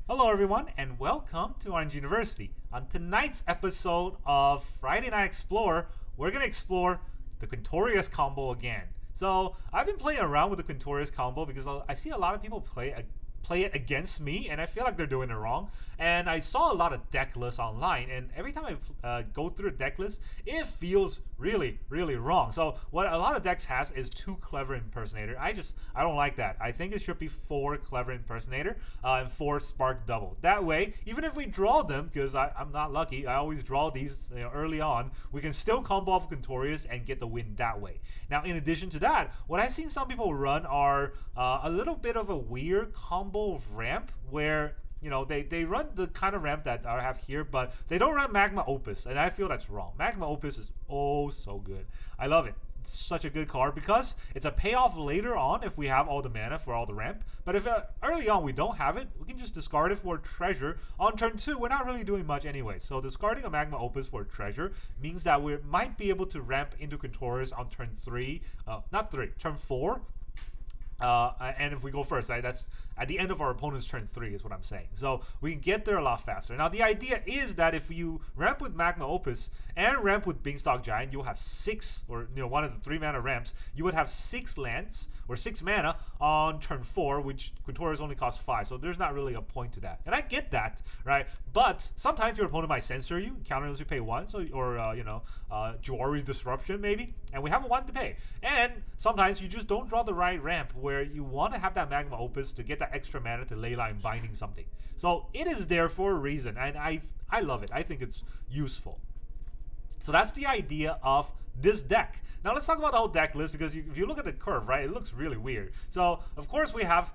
Hello everyone and welcome to Orange University. On tonight's episode of Friday Night Explorer, we're going to explore the Quintorius Combo again. So I've been playing around with the Quintorius Combo because I see a lot of people play it against me, and I feel like they're doing it wrong. And I saw a lot of deck lists online, and every time I go through a deck list, it feels really wrong. So what a lot of decks has is 2 Clever Impersonator. I don't like that. I think it should be 4 Clever Impersonator and 4 Spark Double. That way, even if we draw them, because I'm not lucky, I always draw these early on, we can still combo off Quintorius and get the win that way. Now, in addition to that, what I've seen some people run are a little bit of a weird combo of ramp where they run the kind of ramp that I have here, but they don't run Magma Opus, and I feel that's wrong. Magma Opus is oh so good. I love it. It's such a good card because it's a payoff later on if we have all the mana for all the ramp. But if early on we don't have it, we can just discard it for treasure. On turn 2, we're not really doing much anyway. So discarding a Magma Opus for treasure means that we might be able to ramp into Quintorius on turn 3, turn 4. And if we go first, right, that's at the end of our opponent's turn 3 is what I'm saying. So we can get there a lot faster. Now the idea is that if you ramp with Magma Opus and ramp with Beanstalk Giant, you'll have 6, or one of the 3 mana ramps, you would have 6 lands or 6 mana on turn 4, which Quintorius only costs 5. So there's not really a point to that. And I get that, right? But sometimes your opponent might censor you, counter unless you pay 1, so or Jawari Disruption maybe, and we have a 1 to pay. And sometimes you just don't draw the right ramp where you want to have that Magma Opus to get that extra mana to Leyline Binding something. So it is there for a reason, and I love it. I think it's useful. So that's the idea of this deck. Now let's talk about the whole deck list, because if you look at the curve, right, it looks really weird. So of course we have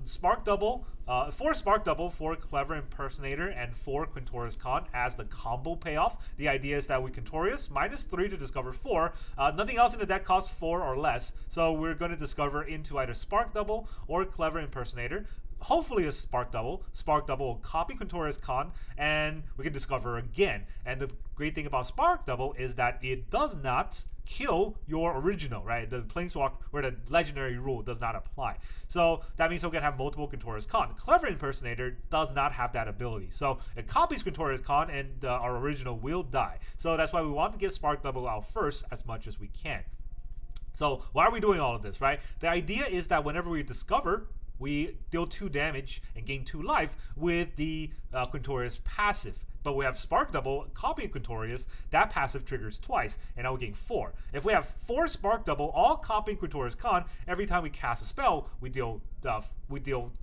Spark Double, 4 Spark Double, 4 Clever Impersonator, and 4 Quintorius Kand as the combo payoff. The idea is that we Quintorius -3 to discover 4. Nothing else in the deck costs 4 or less, so we're going to discover into either Spark Double or Clever Impersonator. Hopefully a Spark Double. Spark Double will copy Quintorius Kand, and we can discover again. And the great thing about Spark Double is that it does not kill your original, right? The Planeswalk or the legendary rule does not apply. So that means we can have multiple Quintorius Kand. Clever Impersonator does not have that ability. So it copies Quintorius Kand, and our original will die. So that's why we want to get Spark Double out first as much as we can. So why are we doing all of this, right? The idea is that whenever we discover, we deal 2 damage and gain 2 life with the Quintorius passive. But we have Spark Double copying Quintorius. That passive triggers twice, and now we gain 4. If we have 4 Spark Double, all copying Quintorius Kand, every time we cast a spell, we deal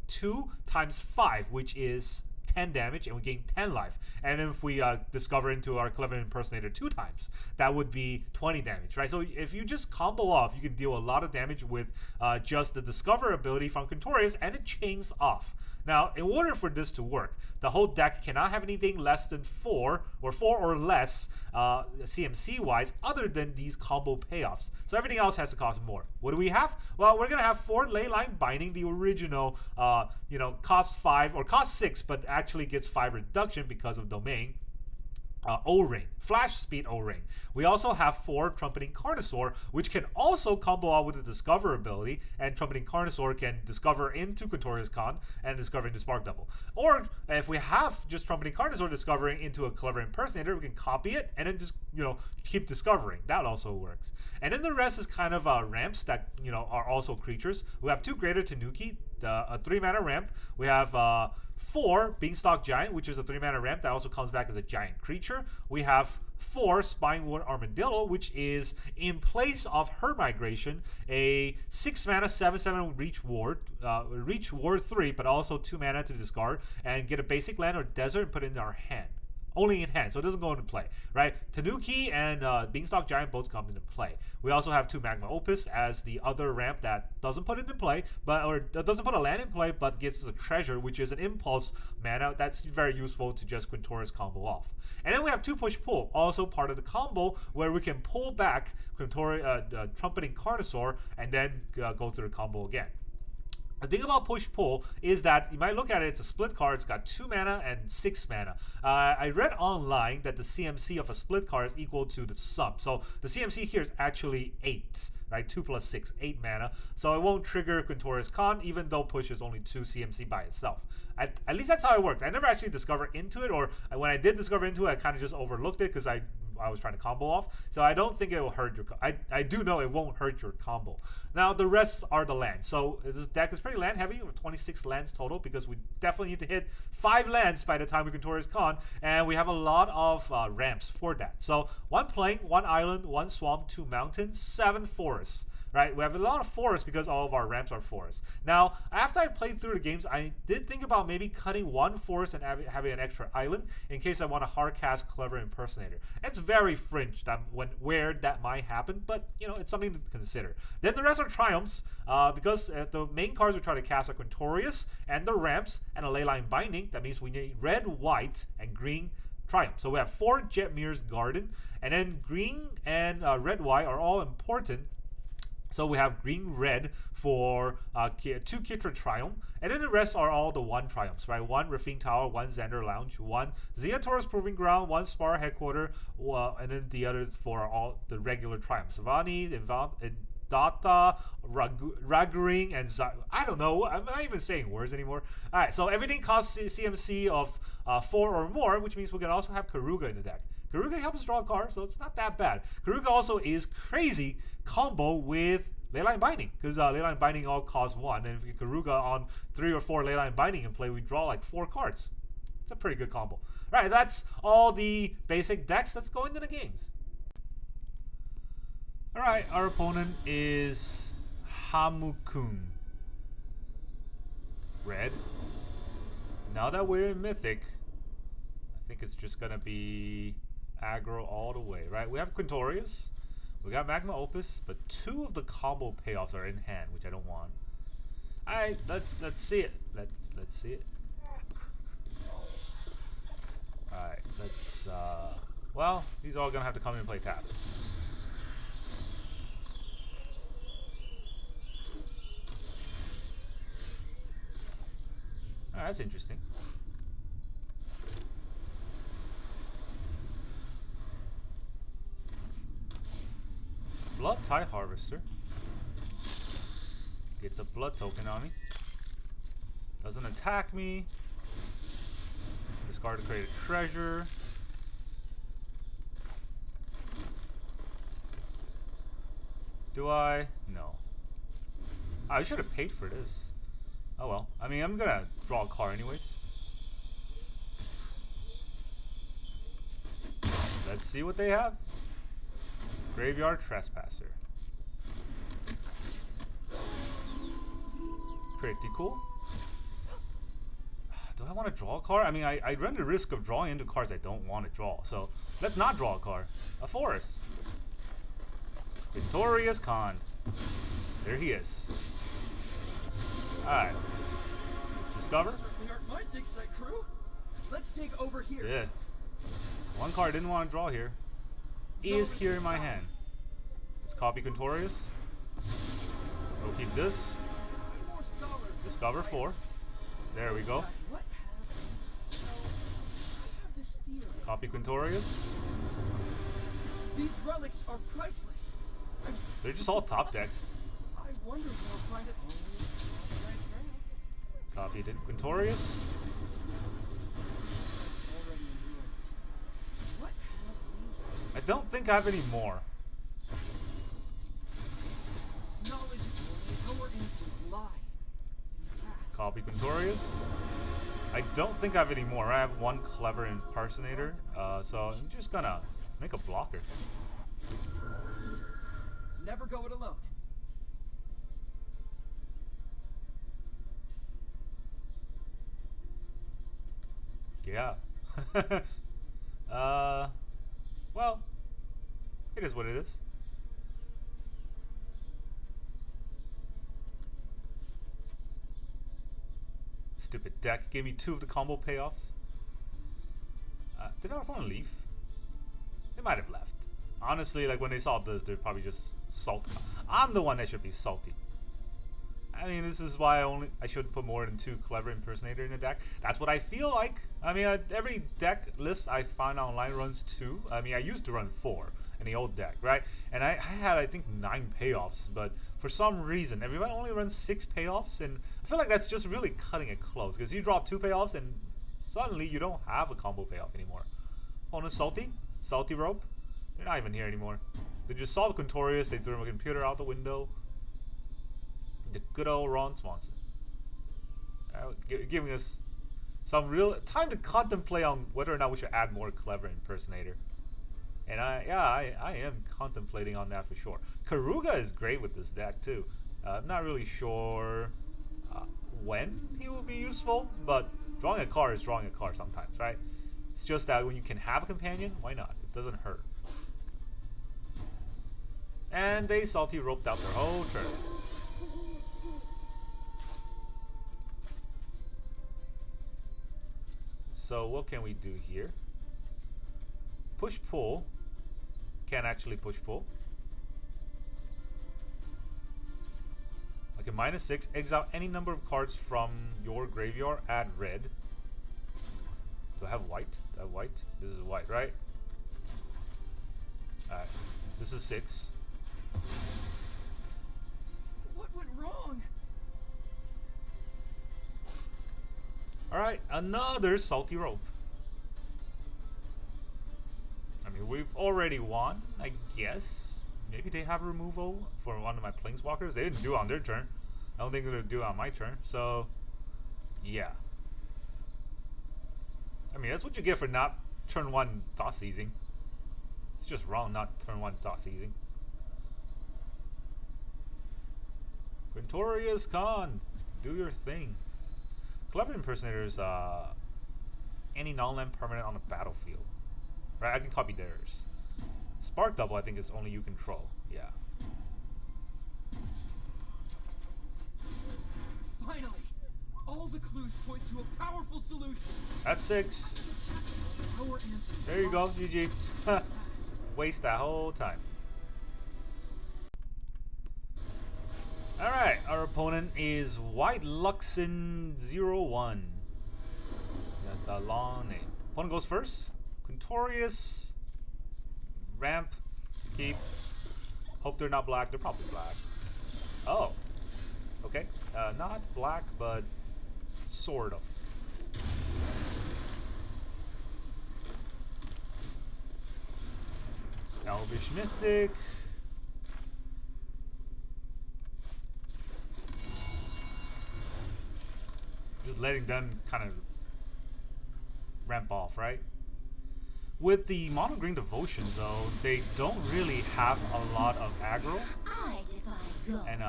2 times 5, which is 10 damage, and we gain 10 life. And if we discover into our Clever Impersonator 2 times, that would be 20 damage, right? So if you just combo off, you can deal a lot of damage with just the Discover ability from Quintorius, and it chains off. Now, in order for this to work, the whole deck cannot have anything less than 4 or 4 or less CMC-wise, other than these combo payoffs. So everything else has to cost more. What do we have? Well, we're going to have 4 Leyline Binding, the original, cost 5 or cost 6, but actually gets 5 reduction because of domain. O-Ring, Flash Speed O-Ring. We also have 4 Trumpeting Carnosaur, which can also combo out with the Discover ability, and Trumpeting Carnosaur can discover into Quintorius Kand and discover into Spark Double. Or if we have just Trumpeting Carnosaur discovering into a Clever Impersonator, we can copy it and then just keep discovering. That also works. And then the rest is kind of ramps that are also creatures. We have 2 Greater Tanuki, a 3 mana ramp. We have 4 Beanstalk Giant, which is a 3 mana ramp that also comes back as a giant creature. We have 4 Spinewoods Armadillo, which is in place of her migration, a 6 mana 7/7 reach ward 3, but also 2 mana to discard and get a basic land or desert and put it in our hand. Only in hand, so it doesn't go into play, right? Tanuki and Beanstalk Giant both come into play. We also have 2 Magma Opus as the other ramp that doesn't put it into play, or doesn't put a land in play, but gets us a treasure, which is an impulse mana that's very useful to just Quintorius combo off. And then we have 2 Push Pull, also part of the combo, where we can pull back Trumpeting Carnosaur and then go through the combo again. The thing about push-pull is that you might look at it, it's a split card, it's got 2 mana and 6 mana. I read online that the CMC of a split card is equal to the sum. So the CMC here is actually 8, right? 2 plus 6, 8 mana. So it won't trigger Quintorius Kand, even though push is only 2 CMC by itself. At least that's how it works. I never actually discovered into it, or when I did discover into it, I kind of just overlooked it because I was trying to combo off. So I don't think it will hurt your... I do know it won't hurt your combo. Now, the rest are the lands. So this deck is pretty land heavy, with 26 lands total, because we definitely need to hit 5 lands by the time we Quintorius Kand, and we have a lot of ramps for that. So 1 plain, 1 island, 1 swamp, 2 mountains, 7 forests. Right, we have a lot of forests because all of our ramps are forests. Now, after I played through the games, I did think about maybe cutting 1 forest and having an extra island in case I want to hard cast Clever Impersonator. It's very fringe where that might happen, but you know, it's something to consider. Then the rest are triumphs because the main cards we try to cast are Quintorius and the ramps and a Leyline Binding. That means we need red, white, and green triumph. So we have 4 Jetmir's Garden, and then green and red, white are all important. So we have green-red for 2 Ketria Triome, and then the rest are all the 1 triumphs, right? 1 Raffine Tower, 1 Xander Lounge, 1 Zeator's Proving Ground, 1 Spara Headquarter, and then the others for all the regular triumphs. Savani, Indatha, Raugrin, and I don't know. I'm not even saying words anymore. All right, so everything costs CMC of 4 or more, which means we can also have Keruga in the deck. Keruga helps us draw a card, so it's not that bad. Keruga also is crazy combo with Leyline Binding, because Leyline Binding all costs 1, and if we get Keruga on 3 or 4 Leyline Binding in play, we draw like 4 cards. It's a pretty good combo. All right, that's all the basic decks. Let's go into the games. All right, our opponent is Hamukun. Red. Now that we're in Mythic, I think it's just gonna be aggro all the way, right? We have Quintorius, we got Magma Opus, but 2 of the combo payoffs are in hand, which I don't want. Alright, let's see it. Let's see it. Alright, let's well, these are all gonna have to come in and play tap. Alright, that's interesting. Blood Tide Harvester gets a blood token on me. Doesn't attack me. Discard to create a treasure. Do I? No. I should have paid for this. Oh well. I mean, I'm gonna draw a card anyways. Let's see what they have. Graveyard Trespasser. Pretty cool. Do I want to draw a card? I mean, I run the risk of drawing into cards I don't want to draw. So let's not draw a card. A forest. Quintorius Kand. There he is. Alright. Let's discover. Let's dig over here. Yeah. 1 card I didn't want to draw here is here in my hand. Let's copy Quintorius. We'll keep this. Discover 4. There we go. Copy Quintorius. These relics are priceless. They're just all top deck. I wonder if I'll find it. Copied it. Quintorius. I don't think I have any more. Copy Quintorius. I don't think I have any more. I have 1 Clever Impersonator, so I'm just gonna make a blocker. Never go it alone. Yeah. Well, it is what it is. Stupid deck gave me 2 of the combo payoffs. Did our opponent leave? They might have left. Honestly, like when they saw this, they're probably just salty. I'm the one that should be salty. I mean, this is why I should put more than 2 Clever Impersonator in a deck. That's what I feel like. I mean, every deck list I find online runs 2. I mean, I used to run 4 in the old deck, right? And I had, I think, 9 payoffs, but for some reason, everyone only runs 6 payoffs, and I feel like that's just really cutting it close, because you drop 2 payoffs, and suddenly you don't have a combo payoff anymore. Opponent Salty Rope. They're not even here anymore. They just saw the Quintorius, they threw my computer out the window. The good old Ron Swanson. Giving us some real time to contemplate on whether or not we should add more Clever Impersonator. And I am contemplating on that for sure. Karuga is great with this deck too. I'm not really sure when he will be useful, but drawing a card is drawing a card sometimes, right? It's just that when you can have a companion, why not? It doesn't hurt. And they salty roped out their whole turn. So what can we do here? Push pull. Can't actually push pull. Okay, -6. Exile any number of cards from your graveyard. Add red. Do I have white? Do I have white? This is white, right? Alright. This is 6. What went wrong? Alright, another salty rope. I mean, we've already won, I guess. Maybe they have removal for one of my planeswalkers. They didn't do it on their turn. I don't think they're gonna do it on my turn. So, yeah. I mean, that's what you get for not turn 1 thought seizing. It's just wrong not turn 1 thought seizing. Quintorius Kand, do your thing. Clever Impersonator is any non-land permanent on the battlefield. Right, I can copy theirs. Spark Double, I think it's only you control. Yeah. Finally! All the clues point to a powerful solution. That's 6. Our answers There you go, are GG. Waste that whole time. Alright, our opponent is White Luxin 01. That's a long name. Opponent goes first. Quintorius. Ramp. Keep. Hope they're not black. They're probably black. Oh. Okay. Not black, but sort of. Elvish Mythic. Just letting them kind of ramp off, right? With the mono green devotion, though, they don't really have a lot of aggro. I defy God. And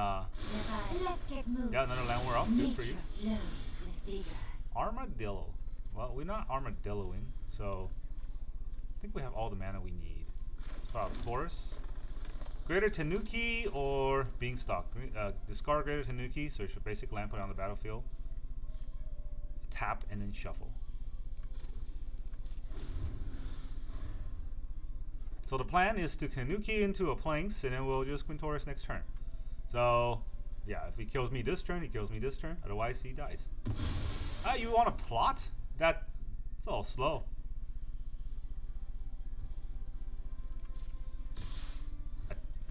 Let's get moving. yeah, another land we're off. Good for you. Nature flows with vigor. Armadillo. Well, we're not armadilloing, so I think we have all the mana we need. Forest. Greater Tanuki or Beanstalk. Discard Greater Tanuki, so it's your basic land put on the battlefield. Tap and then shuffle. So the plan is to Tanuki into a Planks, and then we'll just Quintorius next turn. So, yeah, if he kills me this turn, he kills me this turn. Otherwise, he dies. Ah, you want to plot? It's all slow.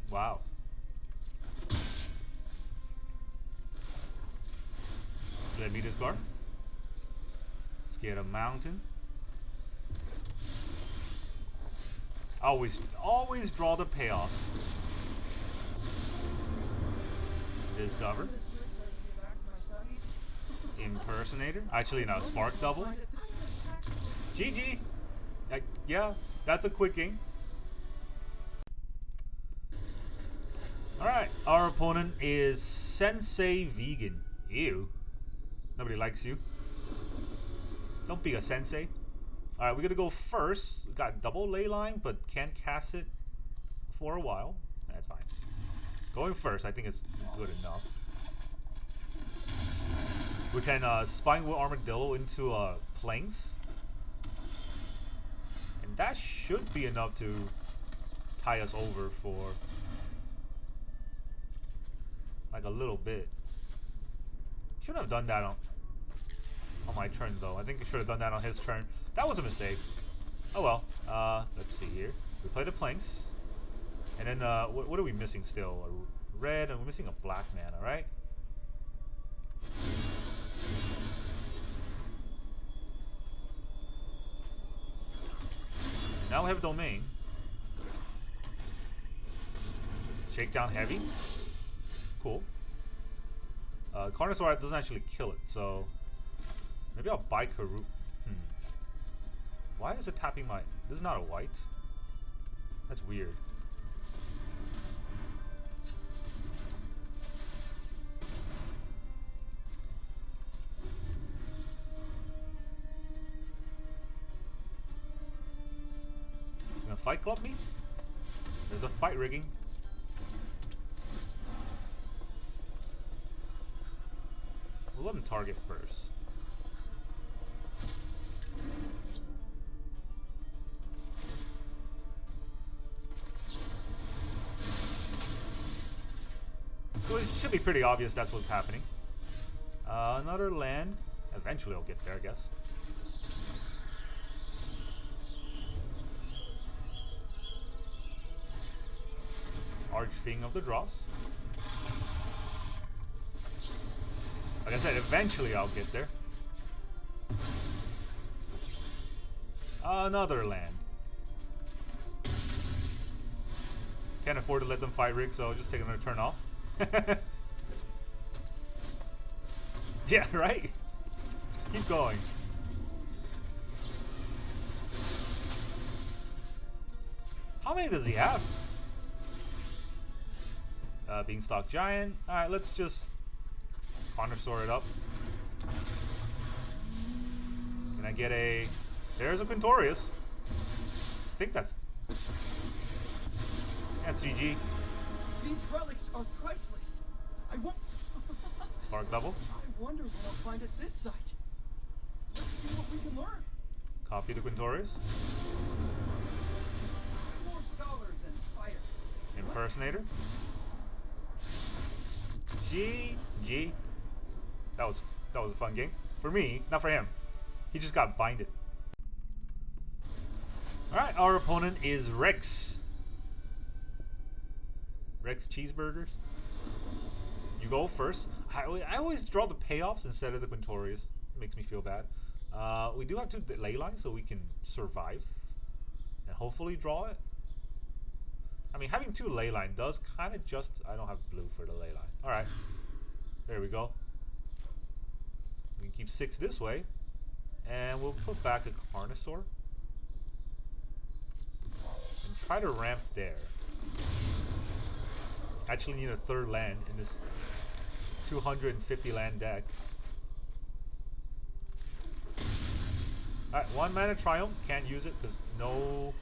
Wow. Let me discard. Let's get a mountain. Always draw the payoffs. Discover. Impersonator. Actually, no. Spark Double. GG. Yeah, that's a quick game. Alright, our opponent is Sensei Vegan. Ew. Nobody likes you. Don't be a sensei. Alright, we're gonna go first. We got double Leyline, but can't cast it for a while. That's fine. Going first, I think it's good enough. We can Spinewoods Armadillo into Planks. And that should be enough to tie us over for like a little bit. Shouldn't have done that on my turn though. I think I should have done that on his turn. That was a mistake. Oh well. Let's see here. We play the planks. And then what are we missing still? A red, and we're missing a black mana, right? Now we have domain. Shakedown heavy. Cool. Carnosaur doesn't actually kill it, so maybe I'll buy Karoo. Why is it tapping my... This is not a white. That's weird. Is it gonna fight club me? There's a fight rigging. We'll let him target first. So it should be pretty obvious that's what's happening. Another land. Eventually I'll get there, I guess. Archfiend of the Dross. Like I said, eventually I'll get there. Another land. Can't afford to let them fight rig, so I'll just take another turn off. Yeah, right? Just keep going. How many does he have? Beanstalk Giant. Alright, let's just Carnosaur it up. Can I get a... There's a Quintorius. I think that's GG. These relics are priceless. Spark double. I wonder what I'll find at this site. Let's see what we can learn. Copy the Quintorius. More scholar than fighter. Impersonator. GG. That was a fun game. For me, not for him. He just got binded. Alright, our opponent is Rex. Rex Cheeseburgers. You go first. I always draw the payoffs instead of the Quintorius. It makes me feel bad. We do have 2 Leyline, so we can survive. And hopefully draw it. I mean, having 2 Leyline does kind of just... I don't have blue for the Leyline. Alright. There we go. We can keep 6 this way. And we'll put back a Carnosaur. And try to ramp there. Actually need a 3rd land in this 250 land deck. Alright, 1 mana Triumph. Can't use it because no...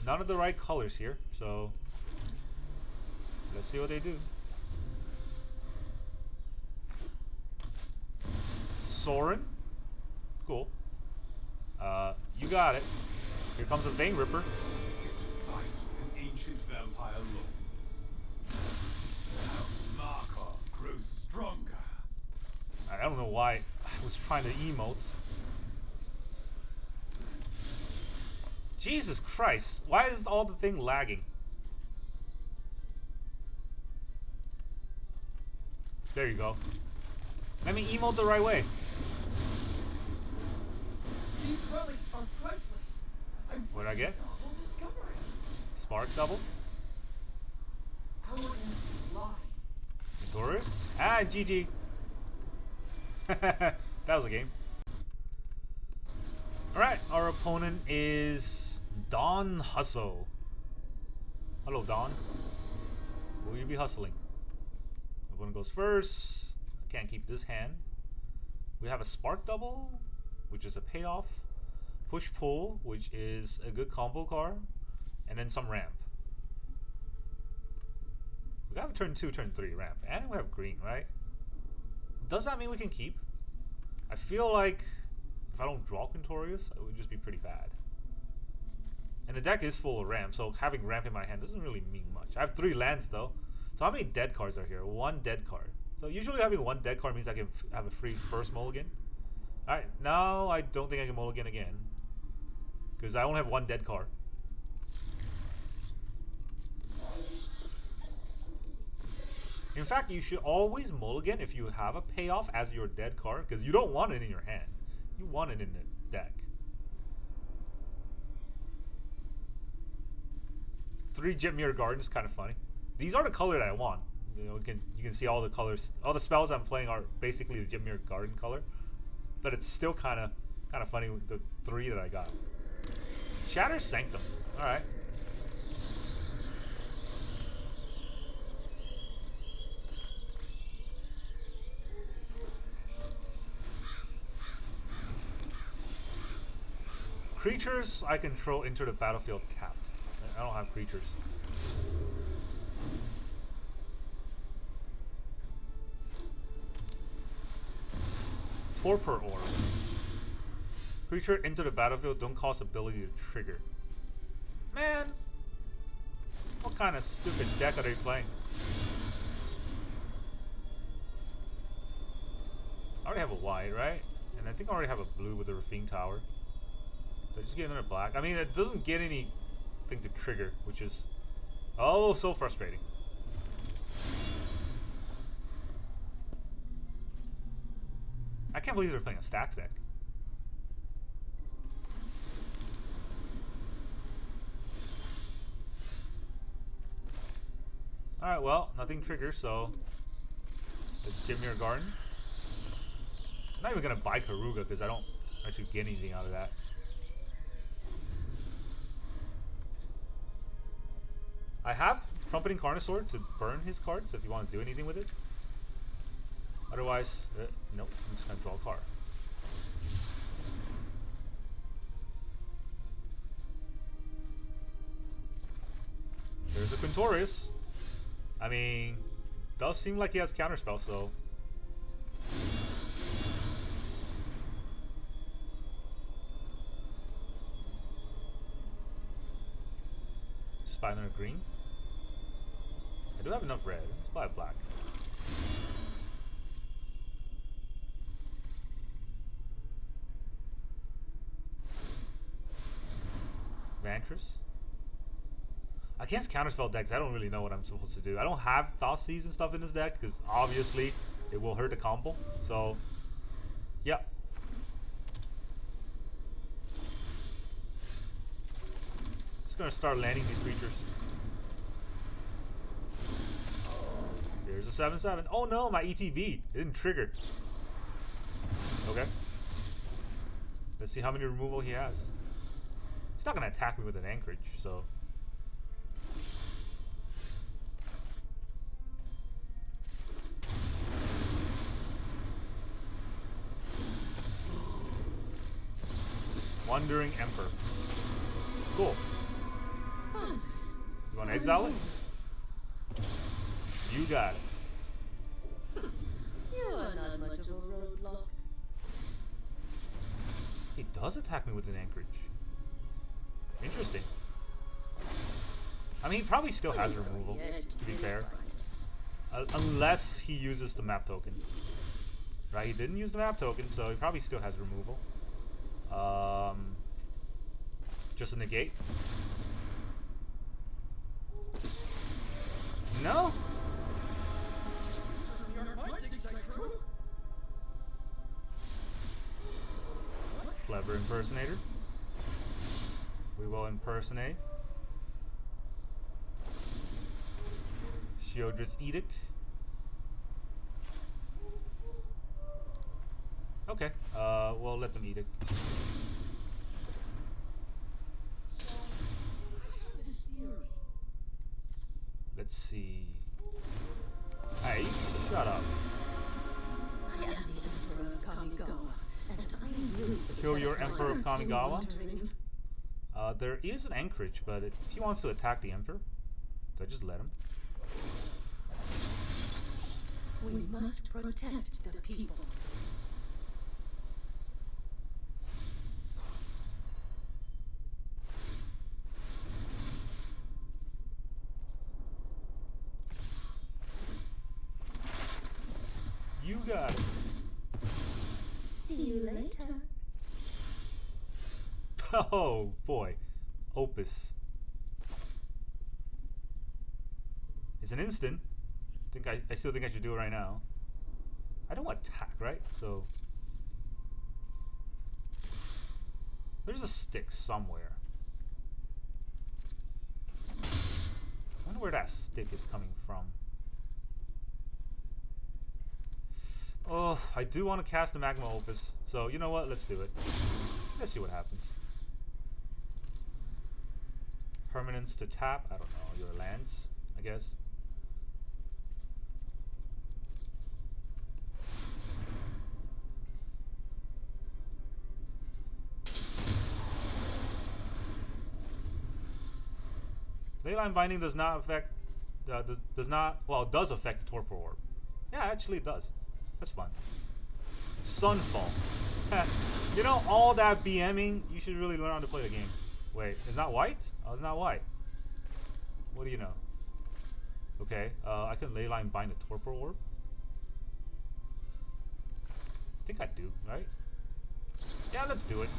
none of the right colors here. So, let's see what they do. Sorin. Cool. You got it. Here comes a Vein Ripper. Fight an ancient vampire lord. House Markov grows stronger. I don't know why I was trying to emote. Jesus Christ. Why is all the thing lagging? There you go. Let me emote the right way. These relics are priceless. What did I get? Novel discovery. Spark double. Our answers lie. Quintorius. Ah, GG. That was a game. Alright, our opponent is Don Hustle. Hello, Don. Will you be hustling? Opponent goes first. I can't keep this hand. We have a Spark Double, which is a payoff. Push Pull, which is a good combo card. And then some ramp. We have a turn 2, turn 3 ramp. And we have green, right? Does that mean we can keep? I feel like if I don't draw Quintorius, it would just be pretty bad. And the deck is full of ramp, so having ramp in my hand doesn't really mean much. I have 3 lands though. So how many dead cards are here? 1 dead card. So usually having one dead card means I can have a free first mulligan. Alright, now I don't think I can mulligan again. Because I only have one dead card. In fact, you should always mulligan if you have a payoff as your dead card. Because you don't want it in your hand. You want it in the deck. 3 Jetmir Garden is kind of funny. These are the color that I want. You know, you can see all the colors. All the spells I'm playing are basically the Jetmir Garden color. But it's still kind of funny with the 3 that I got. Shatter Sanctum. All right. Creatures I control enter the battlefield tapped. I don't have creatures. Torpor Orb. Creature into the battlefield don't cost ability to trigger. Man! What kind of stupid deck are they playing? I already have a white, right? And I think I already have a blue with a Raffine Tower. So I just get another black. I mean, it doesn't get anything to trigger, which is oh so frustrating. I can't believe they're playing a stacks deck. Alright, well, nothing triggers, so it's Jetmir Garden. I'm not even gonna buy Karuga because I don't actually get anything out of that. I have Trumpeting Carnosaur to burn his cards if you want to do anything with it. Otherwise, nope, I'm just gonna draw a card. There's a Quintorius. I mean, does seem like he has counterspell, so. Spinewoods green. I do have enough red. Let's buy a black. Vantress. Against counterspell decks, I don't really know what I'm supposed to do. I don't have Thoughtseize and stuff in this deck because obviously it will hurt the combo. So, yeah. Just gonna start landing these creatures. Here's a 7/7. Oh no, my ETB. It didn't trigger. Okay. Let's see how many removal he has. He's not gonna attack me with an Anchorage, so. Wandering Emperor. Cool. You want to exile it? You got it. You are not much of a roadblock. He does attack me with an Anchorage. Interesting. I mean, he probably still has removal, to be fair. Unless he uses the map token. Right, he didn't use the map token, so he probably still has removal. Just a negate? No? Clever Impersonator. We will impersonate. Sheoldred's Edict. Okay, we'll let them eat it. Let's see. Hey, shut up. I am the Emperor of Kamigawa, and I will Kill your Emperor of until Kamigawa? wintering. There is an Anchorage, but if he wants to attack the Emperor, do I just let him? We must protect the people. got it. See you later. Oh boy. Opus. It's an instant. I still think I should do it right now. I don't want attack, right? So there's a stick somewhere. I wonder where that stick is coming from. Oh, I do want to cast the Magma Opus. So you know what? Let's do it. Let's see what happens. Permanence to tap. I don't know. Your lands, I guess. Leyline Binding does not affect, well, it does affect the Torpor Orb. Yeah, actually it does. That's fun. Sunfall. You know, all that BMing, you should really learn how to play the game. Wait, it's not white? Oh, it's not white. What do you know? Okay, I can Leyline Bind the Torpor Orb. I think I do, right? Yeah, let's do it.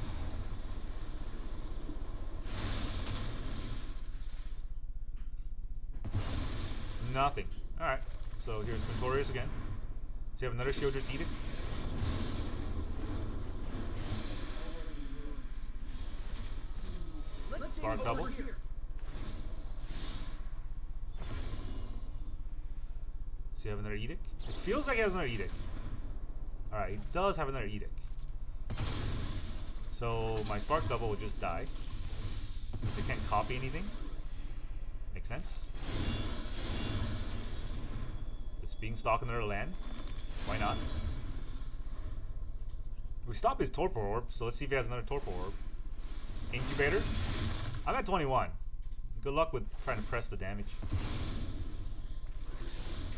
Nothing. Alright, so here's Quintorius again. So you have another Shieldred's Edict. Spark double. So you have another Edict. It feels like he has another Edict. Alright, he does have another Edict. So my Spark double will just die. Because it can't copy anything. Makes sense. Beanstalk another land. Why not? We stop his Torpor Orb, so let's see if he has another Torpor Orb. Incubator. I'm at 21. Good luck with trying to press the damage.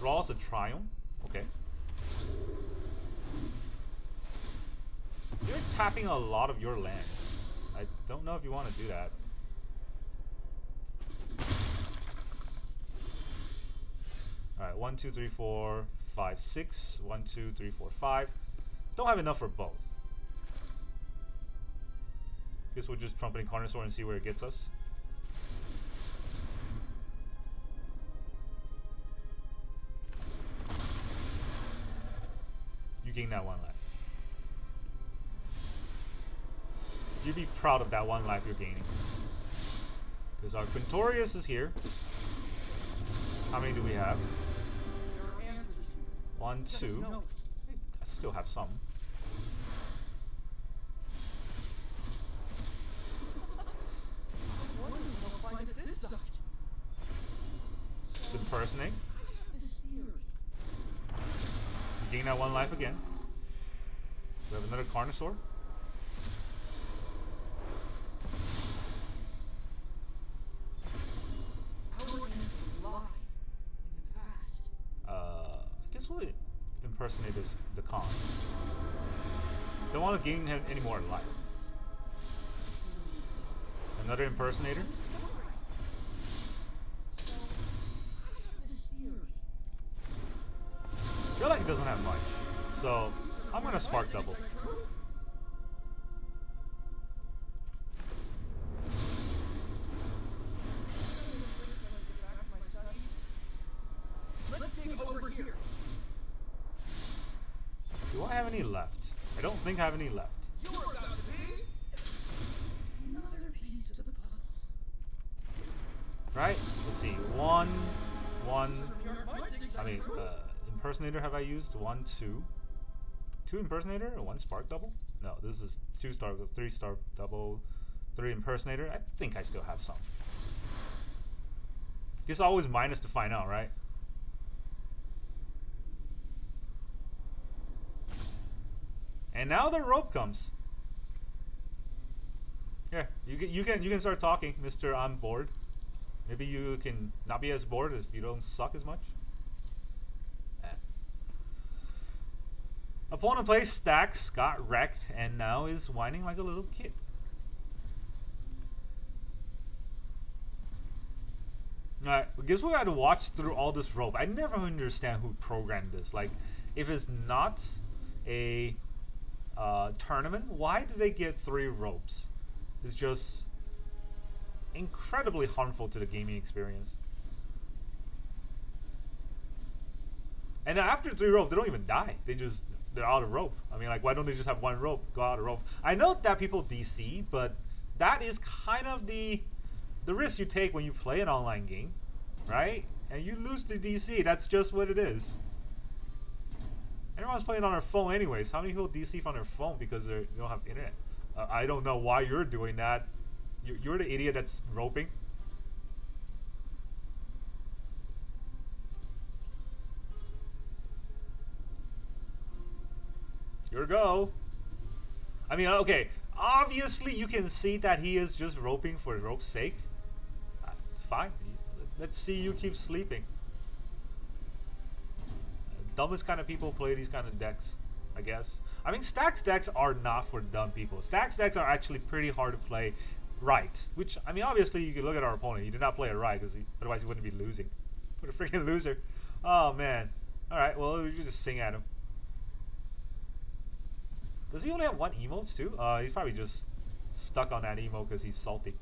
Draws a Triome. Okay. You're tapping a lot of your lands. I don't know if you want to do that. Alright, 1, 2, 3, 4, 5, 6. 1, 2, 3, 4, 5. Don't have enough for both. Guess we'll just Trumpeting Carnosaur and see where it gets us. You gain that 1 life. You'd be proud of that 1 life you're gaining. Because our Quintorius is here. How many do we have? 1, 2. I still have some. Impersonate. You gain that 1 life again. We have another Carnosaur. I guess we'll impersonate the Khan. Don't want to gain him any more life. Another impersonator. I feel like he doesn't have much, so I'm gonna Spark double. Do I have any left? I don't think I have any left. Right? Let's see. One. I mean, Impersonator have I used? 1, 2. 2 Impersonator or 1 Spark double? No, this is 2 star, 3 star double, 3 Impersonator. I think I still have some. Guess always minus to find out, right? And now the rope comes. Here, you can start talking, Mr. I'm bored. Maybe you can not be as bored if you don't suck as much. Opponent plays stacks, got wrecked, and now is whining like a little kid. Alright, I guess we gotta watch through all this rope. I never understand who programmed this. Like, if it's not a tournament, why do they get 3 ropes? It's just incredibly harmful to the gaming experience. And after 3 rope, they don't even die. They're out of rope. I mean, like, why don't they just have 1 rope, go out of rope? I know that people DC, but that is kind of the risk you take when you play an online game, right? And you lose to DC. That's just what it is. Everyone's playing on their phone anyways. How many people DC from their phone because they don't have internet? I don't know why you're doing that. You're the idiot that's roping. Here we go. I mean, okay. Obviously, you can see that he is just roping for rope's sake. Fine. Let's see you keep sleeping. Dumbest kind of people play these kind of decks, I guess. I mean, Stacks decks are not for dumb people. Stacks decks are actually pretty hard to play right. Which, I mean, obviously, you can look at our opponent. He did not play it right, because otherwise he wouldn't be losing. What a freaking loser. Oh, man. Alright, well, we should just sing at him. Does he only have 1 emotes, too? He's probably just stuck on that emo because he's salty.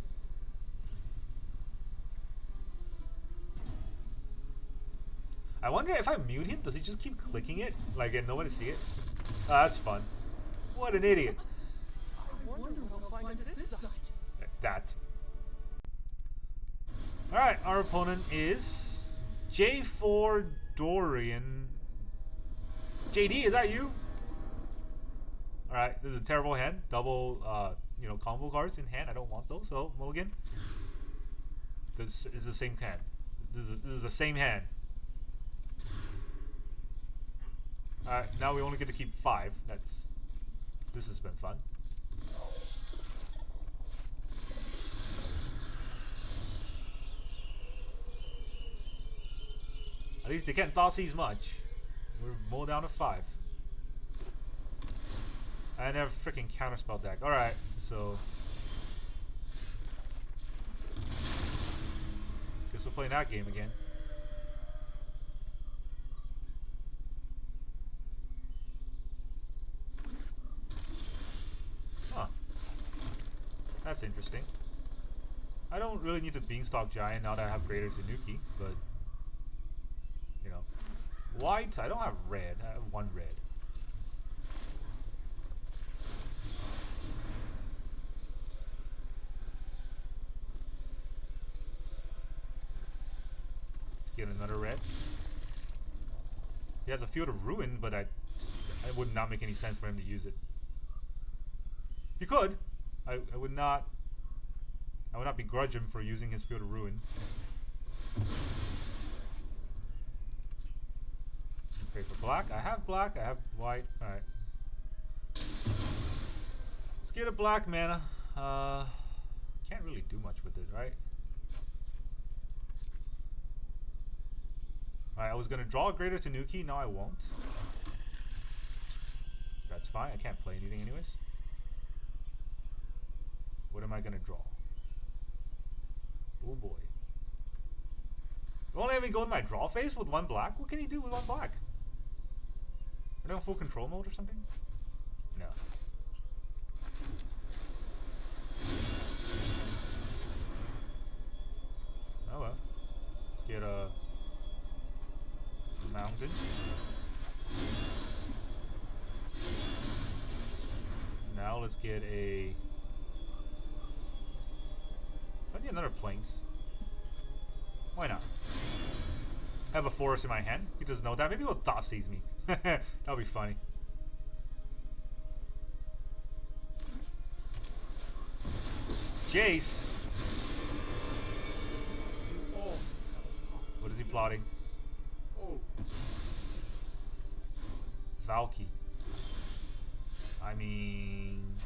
I wonder if I mute him, does he just keep clicking it? Like, and nobody see it? Oh, that's fun. What an idiot. I wonder what I'll find under this site. Like that. Alright, our opponent is J4 Dorian. JD, is that you? Alright, this is a terrible hand. Double, combo cards in hand. I don't want those, so mulligan. This is the same hand. This is the same hand. Alright, now we only get to keep 5. This has been fun. At least they can't Thoughtseize much. We're more down to 5. I never freaking counterspell deck. Alright, so guess we're playing that game again. Huh. That's interesting. I don't really need the Beanstalk Giant now that I have Greater Tanuki, but white, I don't have red. I have 1 red. Let's get another red. He has a Field of Ruin, but it would not make any sense for him to use it. He could. I would not begrudge him for using his Field of Ruin. Okay, for black. I have black. I have white. Alright. Let's get a black mana. Can't really do much with it, right? Alright, I was gonna draw a Greater Tanuki. Now I won't. That's fine. I can't play anything anyways. What am I gonna draw? Oh boy. Only having go in my draw phase with 1 black? What can he do with 1 black? Are they on full control mode or something? No. Oh well. Let's get a mountain. Now let's get a... I need another Plains. Why not? I have a forest in my hand. He doesn't know that. Maybe he'll Thoughtseize me. That'll be funny. Jace. Oh. What is he plotting? Oh. Valky. I mean...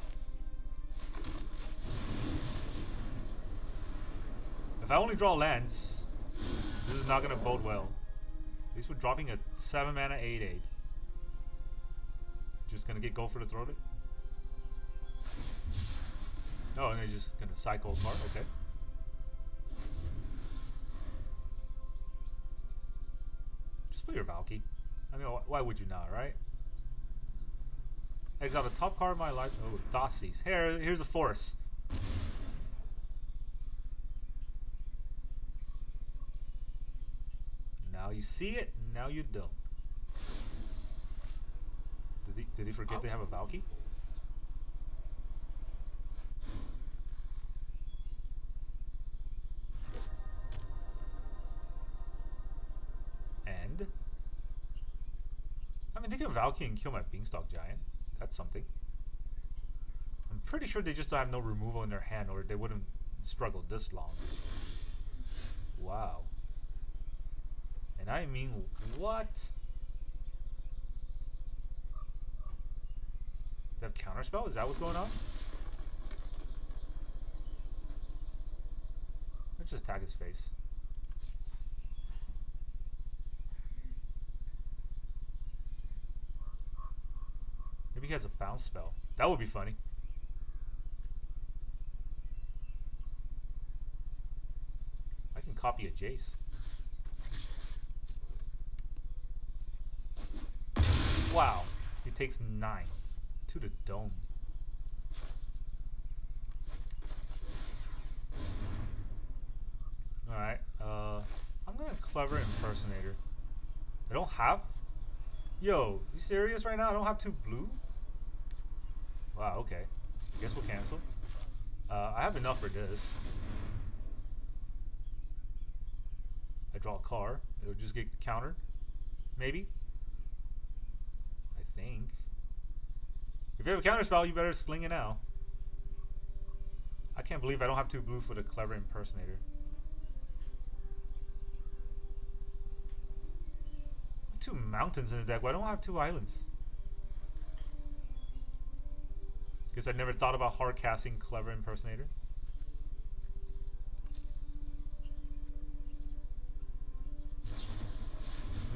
if I only draw lands, this is not going to bode well. At least we're dropping a 7 mana 8/8. Just going to go for the throat it? Oh, and they're just going to cycle apart. Okay. Just play your Valky. I mean, why would you not, right? Exile the top card of my life. Oh, Dossies. Here's a force. Now you see it, now you don't. Did he forget they have a Valky? And I mean, they can Valky and kill my Beanstalk Giant. That's something. I'm pretty sure they just have no removal in their hand, or they wouldn't struggle this long. Wow. And I mean, what? They have counterspell? Is that what's going on? Let's just attack his face. Maybe he has a bounce spell. That would be funny. I can copy a Jace. Wow. He takes 9 to the dome. Alright. I'm gonna Clever Impersonator. I don't have... Yo, you serious right now? I don't have 2 blue? Wow, okay. I guess we'll cancel. I have enough for this. I draw a card. It'll just get countered. Maybe. I think. If you have a counter spell, you better sling it now. I can't believe I don't have 2 blue for the Clever Impersonator. 2 mountains in the deck. Why don't I have 2 islands? Because I never thought about hard casting Clever Impersonator.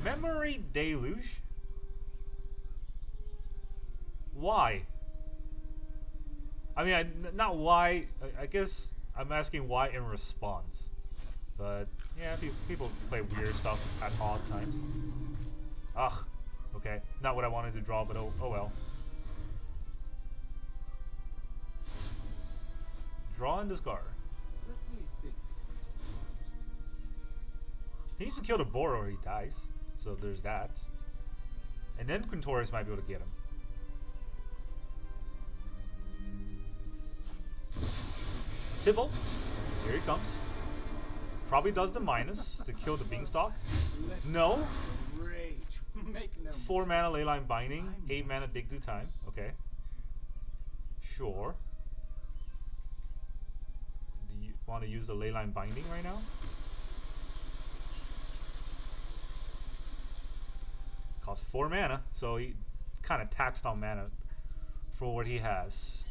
Memory Deluge? Why? I mean, not why. I guess I'm asking why in response. But yeah, people play weird stuff at odd times. Ugh. Okay. Not what I wanted to draw, but oh well. Draw and discard. Let me think. He needs to kill the boar or he dies. So there's that. And then Quintorius might be able to get him. Tybalt. Here he comes. Probably does the minus to kill the Beanstalk. No. Rage. Make no 4 mana Leyline Binding, 8 mana Dig Through Time. Okay. Sure. Do you want to use the Leyline Binding right now? Costs 4 mana, so he kind of taxed on mana for what he has.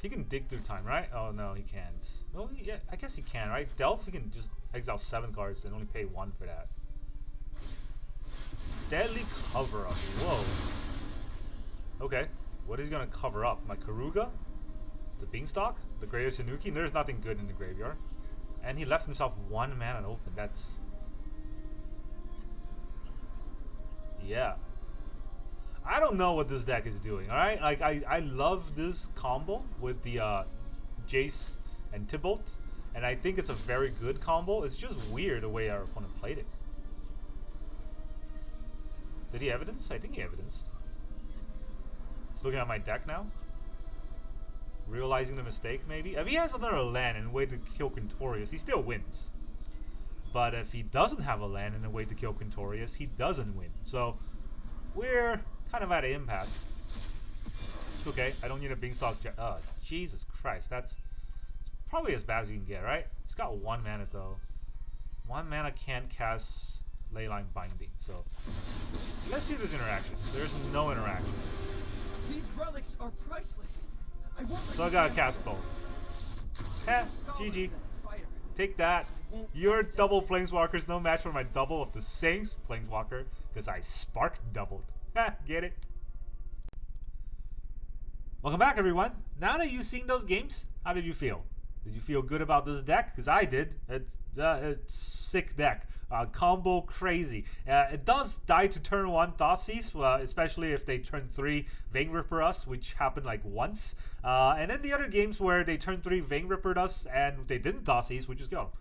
He can dig through time, right? Oh no, he can't. Oh yeah, I guess he can, right? Delph, he can just exile 7 cards and only pay 1 for that. Deadly Cover Up. Whoa. Okay, what is he gonna cover up? My Karuga? The Beanstalk? The Greater Tanuki? There's nothing good in the graveyard. And he left himself 1 mana open. That's... yeah. I don't know what this deck is doing, alright? Like, I love this combo with the Jace and Tybalt. And I think it's a very good combo. It's just weird the way our opponent played it. Did he evidence? I think he evidenced. He's looking at my deck now. Realizing the mistake, maybe. If he has another land and a way to kill Quintorius, he still wins. But if he doesn't have a land and a way to kill Quintorius, he doesn't win. So, we're kind of at an impasse. It's okay. I don't need a Beanstalk. Jesus Christ. That's probably as bad as you can get, right? He's got 1 mana, though. 1 mana can't cast Leyline Binding. So, let's see if there's interaction. There's no interaction. These relics are priceless. So I gotta cast both. Heh, GG. Take that. Your double Planeswalker's no match for my double of the same Planeswalker, because I spark doubled. Heh, get it? Welcome back, everyone. Now that you've seen those games, how did you feel? Did you feel good about this deck? Because I did. It's sick deck. Combo crazy. It does die to turn 1 Thoughtseize, especially if they turn 3 Vein Ripper us, which happened like once. And then the other games where they turn 3 Vein Rippered us and they didn't Thoughtseize, we just go.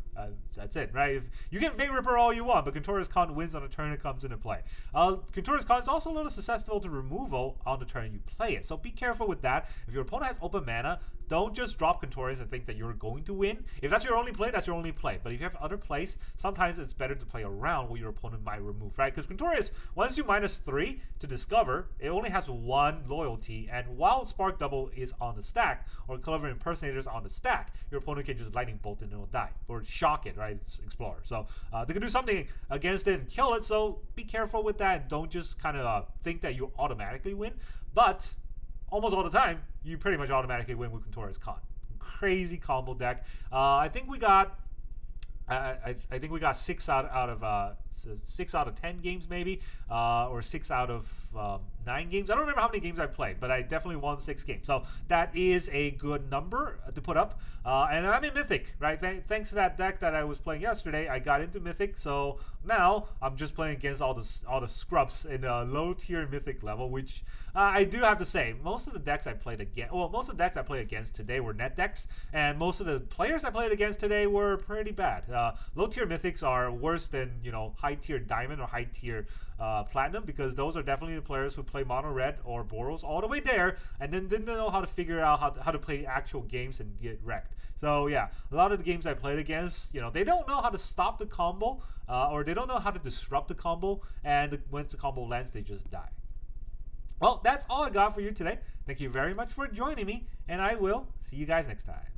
That's it, right? If you can Vein Ripper all you want, but Quintorius Kand wins on the turn it comes into play. Quintorius Kand is also a little susceptible to removal on the turn you play it, so be careful with that. If your opponent has open mana, don't just drop Quintorius and think that you're going to win. If that's your only play, that's your only play. But if you have other plays, sometimes it's better to play around what your opponent might remove, right? Because Quintorius, once you -3 to discover, it only has 1 loyalty, and while Spark Double is on the stack, or Clever Impersonator is on the stack, your opponent can just Lightning Bolt and it'll die. Or shock it, right? It's Explorer. So they can do something against it and kill it, so be careful with that and don't just kind of think that you automatically win. But almost all the time, you pretty much automatically win with Quintorius Kand. Crazy combo deck. I think we got 6 out of 10 games maybe, or 6 out of 9 games. I don't remember how many games I played, but I definitely won 6 games. So that is a good number to put up. And I'm in Mythic, right? Thanks to that deck that I was playing yesterday, I got into Mythic. So now I'm just playing against all the scrubs in a low tier Mythic level, which I do have to say, most of the decks I played against today were net decks, and most of the players I played against today were pretty bad. Low tier Mythics are worse than, high tier Diamond or high tier Platinum, because those are definitely the players who play Mono Red or Boros all the way there, and then didn't know how to figure out how to play actual games and get wrecked. So yeah, a lot of the games I played against, they don't know how to stop the combo, or they don't know how to disrupt the combo, and once the combo lands, they just die. Well, that's all I got for you today. Thank you very much for joining me, and I will see you guys next time.